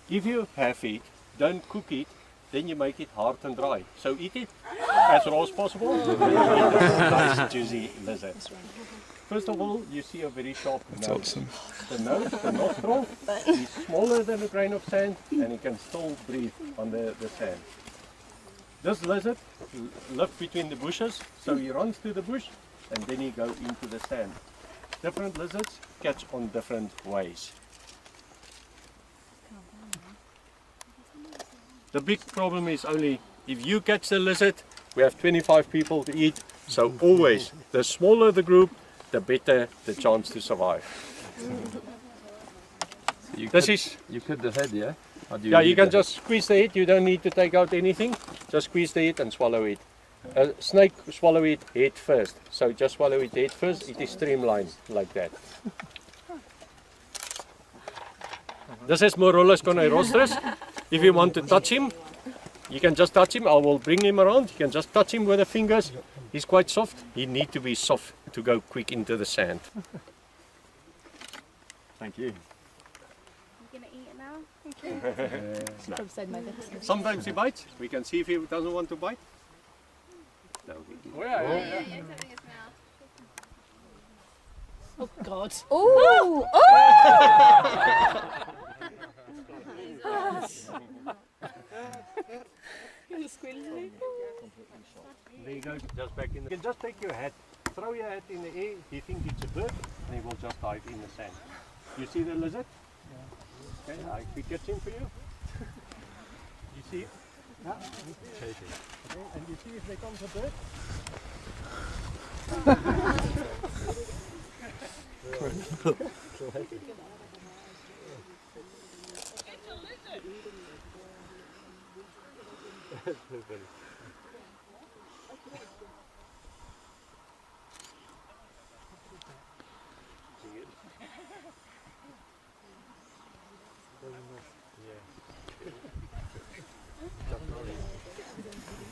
If you have it, don't cook it, then you make it hard and dry. So eat it as raw as possible. Nice juicy lizard. First of all, you see a very sharp nose. Awesome. The nose, the nostril, is smaller than a grain of sand and it can still breathe under the sand. This lizard lives between the bushes, so he runs to the bush and then he goes into the sand. Different lizards catch on different ways. The big problem is only if you catch the lizard, we have 25 people to eat, so always the smaller the group, the better the chance to survive. So you You cut the head, yeah? Or do Yeah, you leave can the just squeeze the head, you don't need to take out anything, just squeeze the head and swallow it. A snake swallow it head first, so just swallow it head first, it is streamlined like that. This is Morolus coneirostris. If you want to touch him, you can just touch him. I will bring him around. You can just touch him with the fingers. He's quite soft. He needs to be soft to go quick into the sand. Thank you. You gonna eat it now? Sometimes he bites. We can see if he doesn't want to bite. No. Oh, yeah. Oh God. Oh! There you go, just back in the... You can just take your hat, throw your hat in the air, he thinks it's a bird, and he will just dive in the sand. You see the lizard? Yeah. Okay, I can catch him for you. You see it? Yeah. Chase it. Okay, and you see if there comes a bird?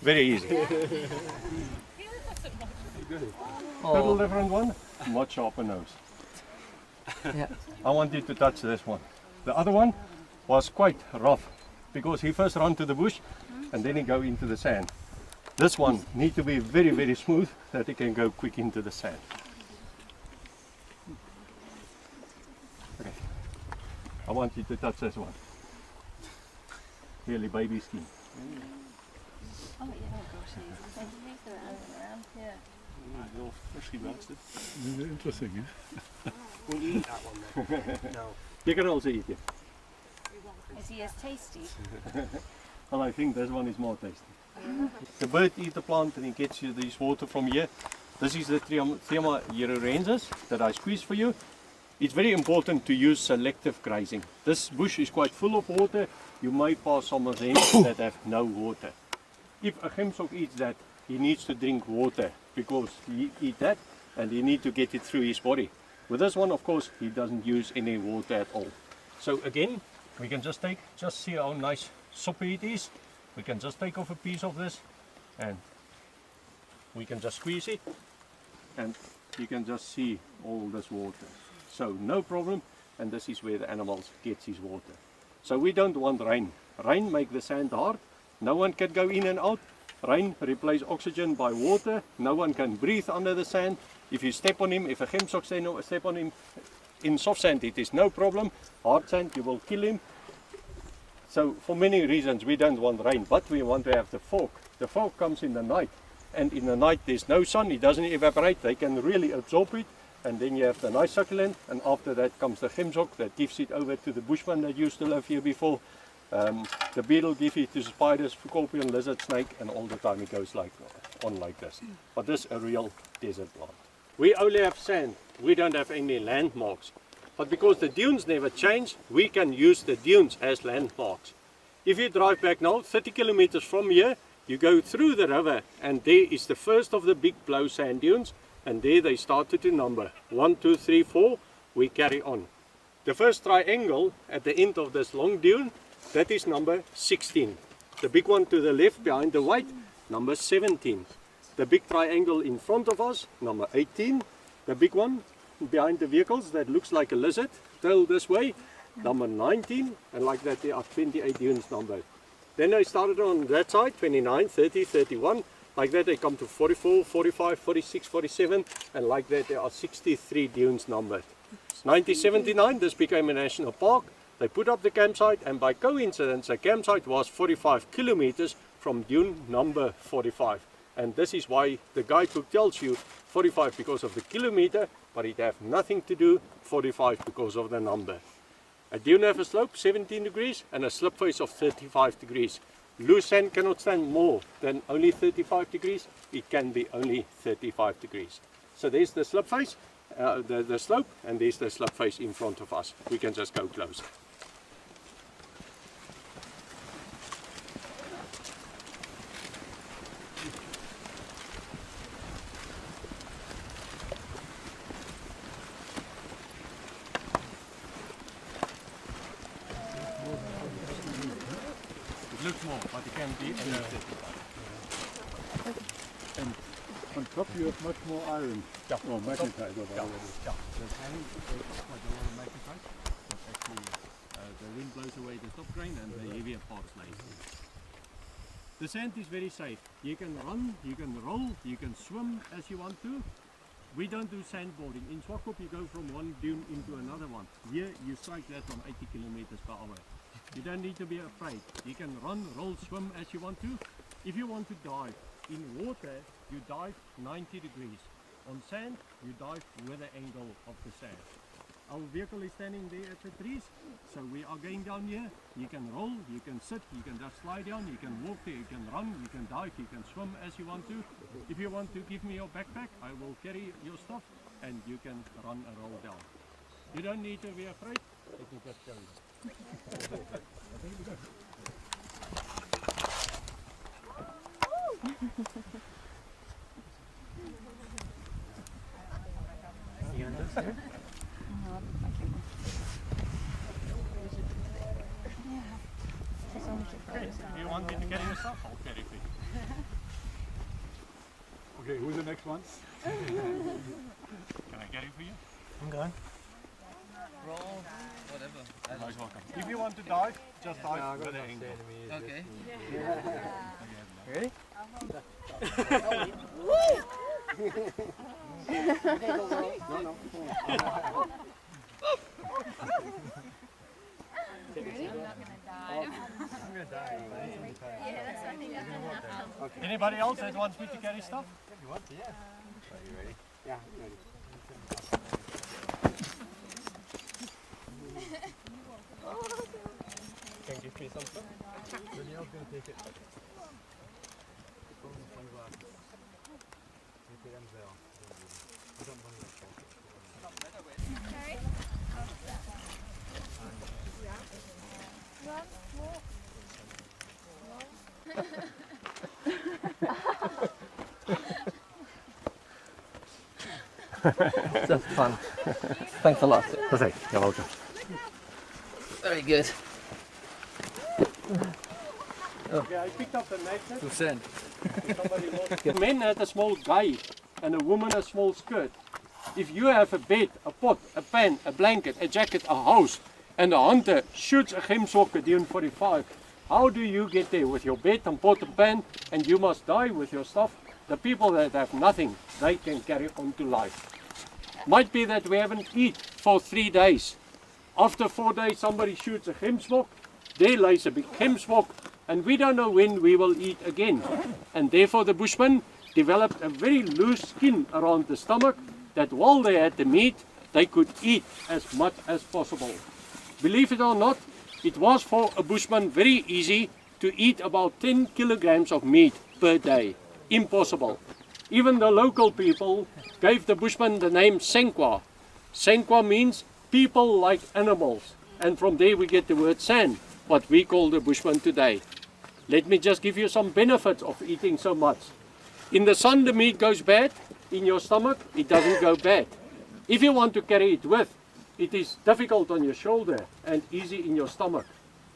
Very easy. Little different one, much sharper nose. Yeah. I want you to touch this one. The other one was quite rough because he first ran to the bush and then he go into the sand. This one need to be very, very smooth that he can go quick into the sand. Okay. I want you to touch this one. Really baby skin. Oh, yeah, oh gosh, he's around. Yeah. Interesting, eh? Will you eat that one then? No. You can also eat it. Is he as tasty? Well, I think this one is more tasty. The bird eats the plant and he gets you this water from here. This is the Thema Yerurensis that I squeezed for you. It's very important to use selective grazing. This bush is quite full of water. You may pass some of them that have no water. If a gemsok eats that, he needs to drink water because he eats that and he needs to get it through his body. With this one, of course, he doesn't use any water at all. So again, we can just see how nice soppy it is. We can just take off a piece of this and we can just squeeze it and you can just see all this water. So no problem, and this is where the animals get his water. So we don't want rain. Rain makes the sand hard. No one can go in and out. Rain replaces oxygen by water. No one can breathe under the sand. If you step on him, if a gemsok step on him in soft sand, it is no problem. Hard sand, you will kill him. So for many reasons we don't want rain, but we want to have the fog. The fog comes in the night, and in the night there's no sun, it doesn't evaporate, they can really absorb it, and then you have the nice succulent, and after that comes the gemsok that gives it over to the Bushman that used to live here before. The beetle gives it to spiders, scorpion, lizard, snake, and all the time it goes like this. But this is a real desert plant. We only have sand, we don't have any landmarks. But because the dunes never change, we can use the dunes as landmarks. If you drive back now 30 kilometers from here, you go through the river and there is the first of the big blow sand dunes, and there they started to number 1, 2, 3, 4. We carry on. The first triangle at the end of this long dune, that is number 16. The big one to the left behind the white, number 17. The big triangle in front of us, number 18. The big one behind the vehicles that looks like a lizard, tail this way, number 19, and like that there are 28 dunes numbered. Then they started on that side, 29, 30, 31, like that they come to 44, 45, 46, 47, and like that there are 63 dunes numbered. 1979 this became a national park. They put up the campsite, and by coincidence the campsite was 45 kilometers from dune number 45. And this is why the guidebook tells you 45 because of the kilometer, but it has nothing to do 45 because of the number. A dune has a slope 17 degrees and a slip face of 35 degrees. Loose sand cannot stand more than only 35 degrees. It can be only 35 degrees. So there's the slip face, the slope, and there's the slip face in front of us. We can just go closer. Looks more, but it can be And on top you have much more iron. Or magnetite or whatever it is. The sand is quite a lot of magnetite, but actually the wind blows away the top grain and the heavier parts lays. The sand is very safe. You can run, you can roll, you can swim as you want to. We don't do sandboarding. In Swakop you go from one dune into another one. Here you strike that on 80 kilometers per hour. You don't need to be afraid. You can run, roll, swim as you want to. If you want to dive in water, you dive 90 degrees. On sand, you dive with the angle of the sand. Our vehicle is standing there at the trees, so we are going down here. You can roll, you can sit, you can just slide down, you can walk there, you can run, you can dive, you can swim as you want to. If you want to give me your backpack, I will carry your stuff and you can run and roll down. You don't need to be afraid. Let me just show you. Okay, you want me to carry yourself? I'll carry for you. Okay, who's the next one? Can I carry for you? I'm going. Roll, whatever. You're most welcome. If you want to dive, just dive with the angle. Okay. Ready? Anybody else that wants me to carry stuff? Can you give me some stuff? That's fun. Thanks a lot. Perfect, you're welcome. Very good. Okay, I picked up the magnet. To send. Men had a small guy and a woman a small skirt. If you have a bed, a pot, a pan, a blanket, a jacket, a house, and a hunter shoots a gemsok, a dune 45, how do you get there with your bed and pot and pan, and you must die with your stuff? The people that have nothing, they can carry on to life. Might be that we haven't eaten for 3 days. After 4 days somebody shoots a gemsbok, there lays a big gemsbok, and we don't know when we will eat again. And therefore the Bushmen developed a very loose skin around the stomach that while they had the meat, they could eat as much as possible. Believe it or not, it was for a Bushman very easy to eat about 10 kilograms of meat per day. Impossible. Even the local people gave the Bushman the name Senkwa. Senkwa means people like animals, and from there we get the word San, what we call the Bushman today. Let me just give you some benefits of eating so much. In the sun the meat goes bad, in your stomach it doesn't go bad. If you want to carry it with, it is difficult on your shoulder and easy in your stomach.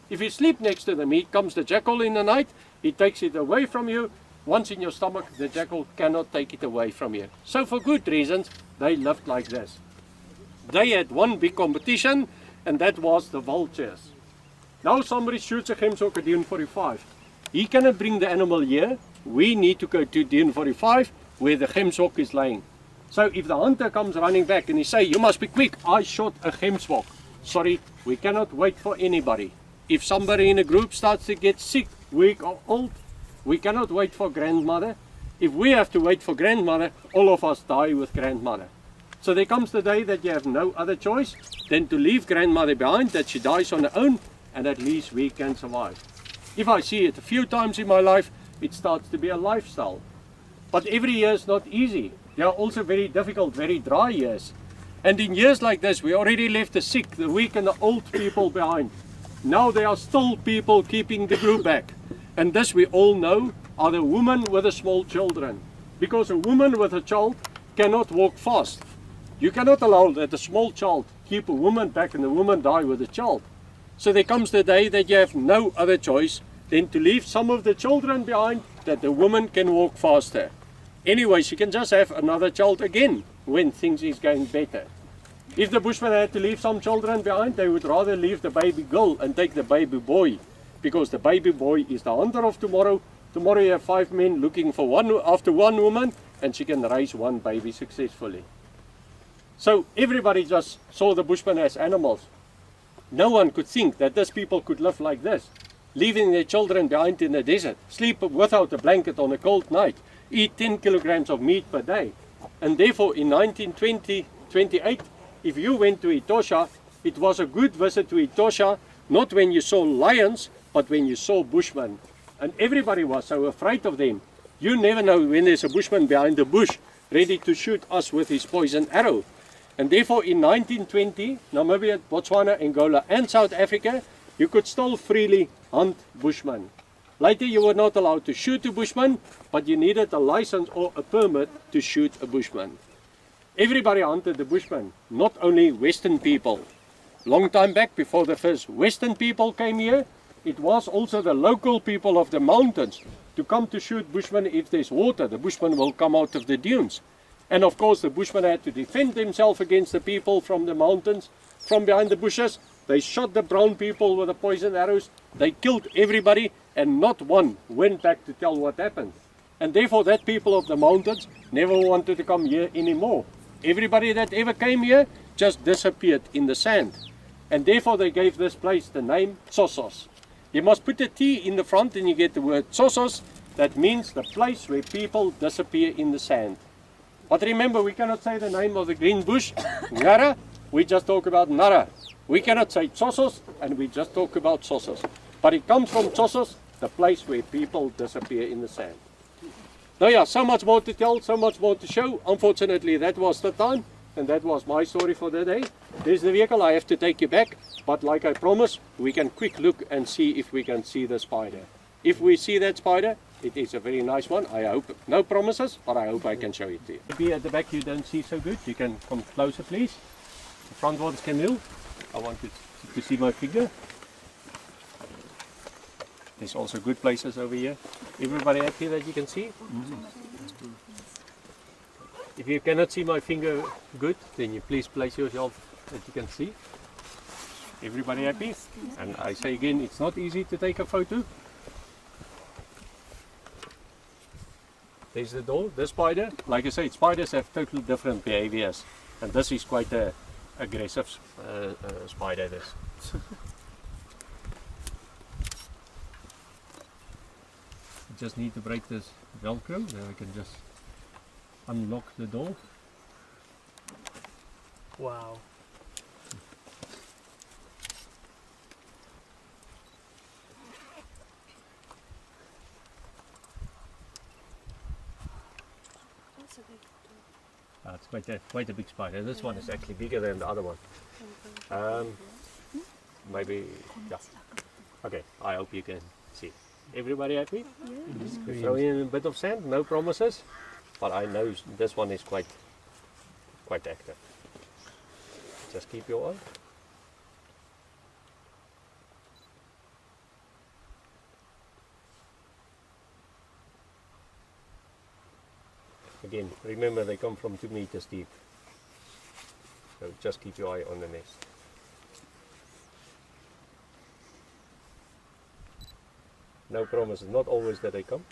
If you sleep next to the meat, comes the jackal in the night, it takes it away from you. Once in your stomach, the jackal cannot take it away from you. So for good reasons, they lived like this. They had one big competition, and that was the vultures. Now somebody shoots a gemsok at dune 45. He cannot bring the animal here. We need to go to dune 45 where the gemsok is laying. So if the hunter comes running back and he say, you must be quick, I shot a gemsbok. Sorry, we cannot wait for anybody. If somebody in a group starts to get sick, weak or old, we cannot wait for grandmother. If we have to wait for grandmother, all of us die with grandmother. So there comes the day that you have no other choice than to leave grandmother behind, that she dies on her own, and at least we can survive. If I see it a few times in my life, it starts to be a lifestyle. But every year is not easy. There are also very difficult, very dry years. And in years like this, we already left the sick, the weak and the old people behind. Now there are still people keeping the group back. And this we all know are the women with the small children. Because a woman with a child cannot walk fast. You cannot allow that a small child keep a woman back and the woman die with a child. So there comes the day that you have no other choice than to leave some of the children behind, that the woman can walk faster. Anyway, she can just have another child again when things is going better. If the Bushmen had to leave some children behind, they would rather leave the baby girl and take the baby boy, because the baby boy is the hunter of tomorrow. Tomorrow you have 5 men looking for after one woman, and she can raise one baby successfully. So everybody just saw the Bushmen as animals. No one could think that these people could live like this, leaving their children behind in the desert, sleep without a blanket on a cold night, eat 10 kilograms of meat per day. And therefore in 1928, if you went to Etosha, it was a good visit to Etosha, not when you saw lions, but when you saw Bushmen. And everybody was so afraid of them. You never know when there's a Bushman behind the bush, ready to shoot us with his poison arrow. And therefore in 1920, Namibia, Botswana, Angola and South Africa, you could still freely hunt Bushmen. Later you were not allowed to shoot a Bushman, but you needed a license or a permit to shoot a Bushman. Everybody hunted the Bushman, not only Western people. Long time back, before the first Western people came here, it was also the local people of the mountains to come to shoot Bushmen. If there's water, the Bushmen will come out of the dunes. And of course the Bushmen had to defend themselves against the people from the mountains, from behind the bushes. They shot the brown people with the poison arrows. They killed everybody, and not one went back to tell what happened. And therefore that people of the mountains never wanted to come here anymore. Everybody that ever came here just disappeared in the sand. And therefore they gave this place the name Sossus. You must put a T in the front and you get the word Sossus. That means the place where people disappear in the sand. But remember, we cannot say the name of the green bush, Ngara. We just talk about Nara. We cannot say Sossus, and we just talk about Sossus. But it comes from Sossus, the place where people disappear in the sand. Now yeah, so much more to tell, so much more to show. Unfortunately, that was the time, and that was my story for the day. There's the vehicle, I have to take you back. But like I promised, we can quick look and see if we can see the spider. If we see that spider, it is a very nice one. I hope, no promises, but I hope I can show it to you. Maybe at the back you don't see so good. You can come closer, please. The front ones can kneel. I want you to see my finger. There's also good places over here. Everybody happy that you can see? If you cannot see my finger good, then you please place yourself that you can see. Everybody happy? And I say again, it's not easy to take a photo. There's the door, the spider. Like I said, spiders have totally different behaviors. And this is quite a aggressive spider. This. Just need to break this Velcro, then I can just unlock the door. Wow. It's quite a big spider. This one is actually bigger than the other one. Maybe, yeah. Okay, I hope you can see. Everybody happy? We throw in a bit of sand, no promises, but I know this one is quite active. Just keep your eye. Again, remember they come from 2 meters deep. So just keep your eye on the nest. No promises, not always that they come.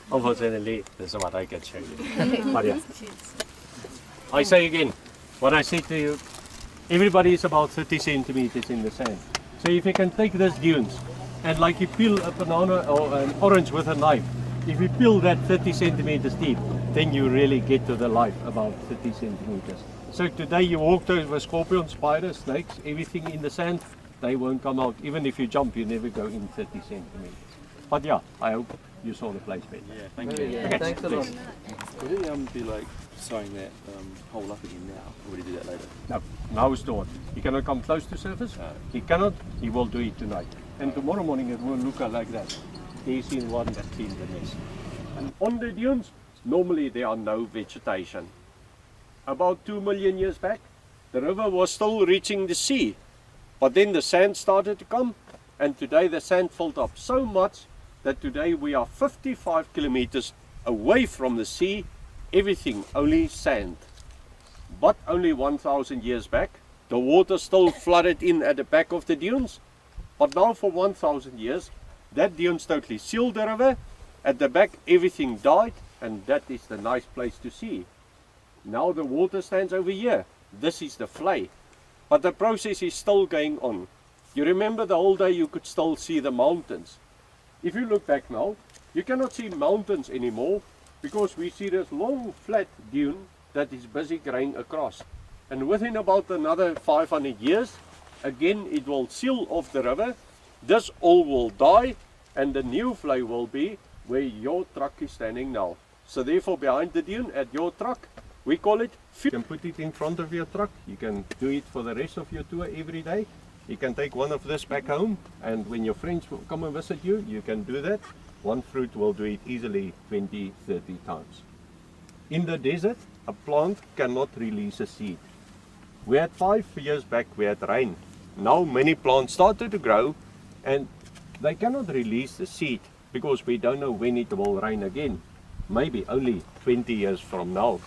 Unfortunately, this is what I can show you. But yeah. I say again, what I said to you, everybody is about 30 centimeters in the sand. So if you can take these dunes and like you peel a banana or an orange with a knife, if you peel that 30 centimeters deep, then you really get to the life about 30 centimeters. So today you walk over scorpions, spiders, snakes, everything in the sand, they won't come out. Even if you jump, you never go in 30 centimeters. But yeah, I hope you saw the place better. Yeah, thank you. Yeah, thanks a lot. Would it be like sewing that hole up again now, or would he do that later? No, now it's stored. He cannot come close to surface. He cannot, he will do it tonight. And tomorrow morning it will look like that. He's in one that cleaned the nest. And on the dunes, normally there are no vegetation. About 2 million years back, the river was still reaching the sea. But then the sand started to come, and today the sand filled up so much that today we are 55 kilometers away from the sea, everything only sand. But only 1,000 years back, the water still flooded in at the back of the dunes. But now for 1,000 years, that dunes totally sealed the river. At the back everything died, and that is the nice place to see. Now the water stands over here. This is the Khwe. But the process is still going on. You remember the whole day you could still see the mountains. If you look back now, you cannot see mountains anymore because we see this long flat dune that is busy growing across. And within about another 500 years, again it will seal off the river. This all will die, and the new Khwe will be where your truck is standing now. So therefore behind the dune at your truck, We call it fuel. You can put it in front of your truck. You can do it for the rest of your tour every day. You can take one of this back home, and when your friends will come and visit you, you can do that. One fruit will do it easily 20, 30 times. In the desert, a plant cannot release a seed. We had 5 years back, we had rain. Now many plants started to grow, and they cannot release the seed because we don't know when it will rain again. Maybe only 20 years from now.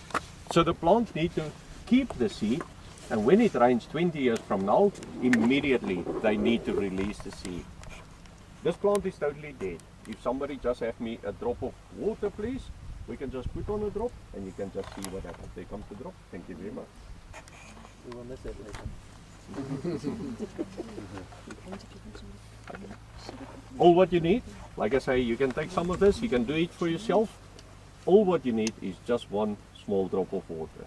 So the plants need to keep the seed, and when it rains 20 years from now, immediately they need to release the seed. This plant is totally dead. If somebody just have me a drop of water, please, we can just put on a drop and you can just see what happens. There comes the drop. Thank you very much. We will miss it later. All what you need, like I say, you can take some of this, you can do it for yourself. All what you need is just one small drop of water.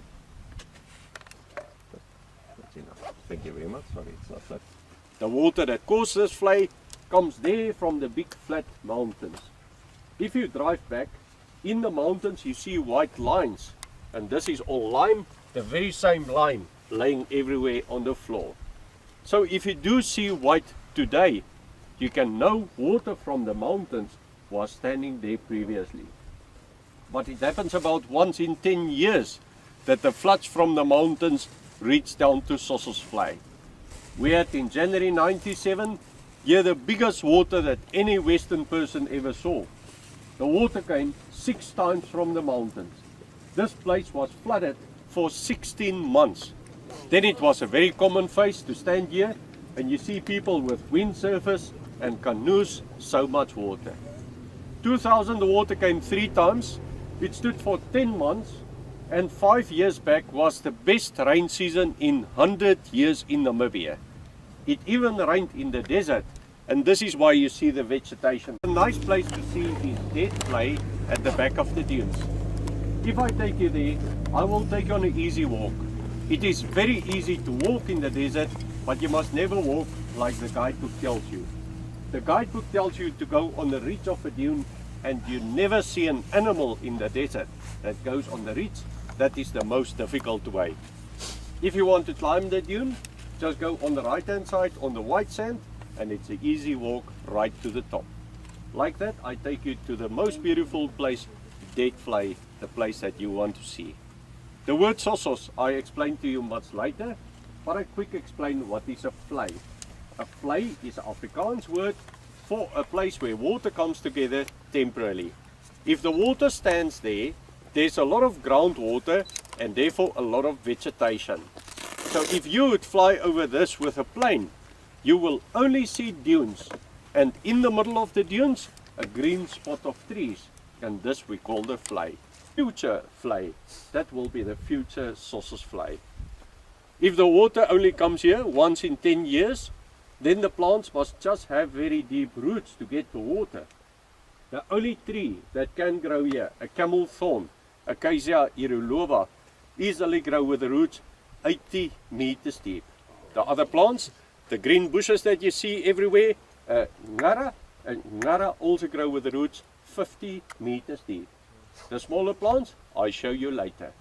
That's enough. Thank you very much. Sorry, it's not that. The water that causes this flay comes there from the big flat mountains. If you drive back, in the mountains you see white lines, and this is all lime, the very same lime laying everywhere on the floor. So if you do see white today, you can know water from the mountains was standing there previously. But it happens about once in 10 years that the floods from the mountains reach down to Sossusvlei. We had in January 97 here the biggest water that any Western person ever saw. The water came 6 times from the mountains. This place was flooded for 16 months. Then it was a very common face to stand here and you see people with windsurfers and canoes, so much water. 2000 the water came 3 times. It stood for 10 months, and 5 years back was the best rain season in 100 years in Namibia. It even rained in the desert, and this is why you see the vegetation. A nice place to see is Dead Flay at the back of the dunes. If I take you there, I will take you on an easy walk. It is very easy to walk in the desert, but you must never walk like the guidebook tells you. The guidebook tells you to go on the ridge of a dune, and you never see an animal in the desert that goes on the ridge. That is the most difficult way. If you want to climb the dune, just go on the right hand side on the white sand, and it's an easy walk right to the top. Like that, I take you to the most beautiful place, Dead Flay, the place that you want to see. The word Sossos I explain to you much later, but I quick explain what is a flay. A flay is an Afrikaans word for a place where water comes together temporarily. If the water stands there, there's a lot of groundwater and therefore a lot of vegetation. So if you would fly over this with a plane, you will only see dunes, and in the middle of the dunes, a green spot of trees, and this we call the flay. Future flay, that will be the future Sossusvlei. If the water only comes here once in 10 years, then the plants must just have very deep roots to get the water. The only tree that can grow here, a camel thorn, Acacia irulova, easily grow with the roots 80 meters deep. The other plants, the green bushes that you see everywhere, ngara also grow with the roots 50 meters deep. The smaller plants, I show you later.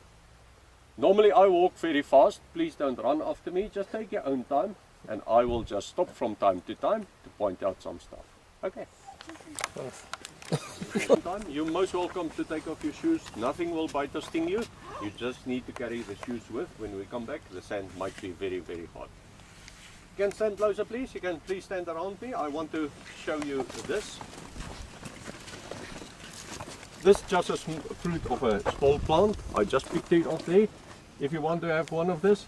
Normally I walk very fast, please don't run after me, just take your own time, and I will just stop from time to point out some stuff. Okay. You're most welcome to take off your shoes. Nothing will bite or sting you. You just need to carry the shoes with. When we come back, the sand might be very, very hot. You can stand closer, please. You can please stand around me. I want to show you this. This is just a fruit of a small plant. I just picked it off there. If you want to have one of this,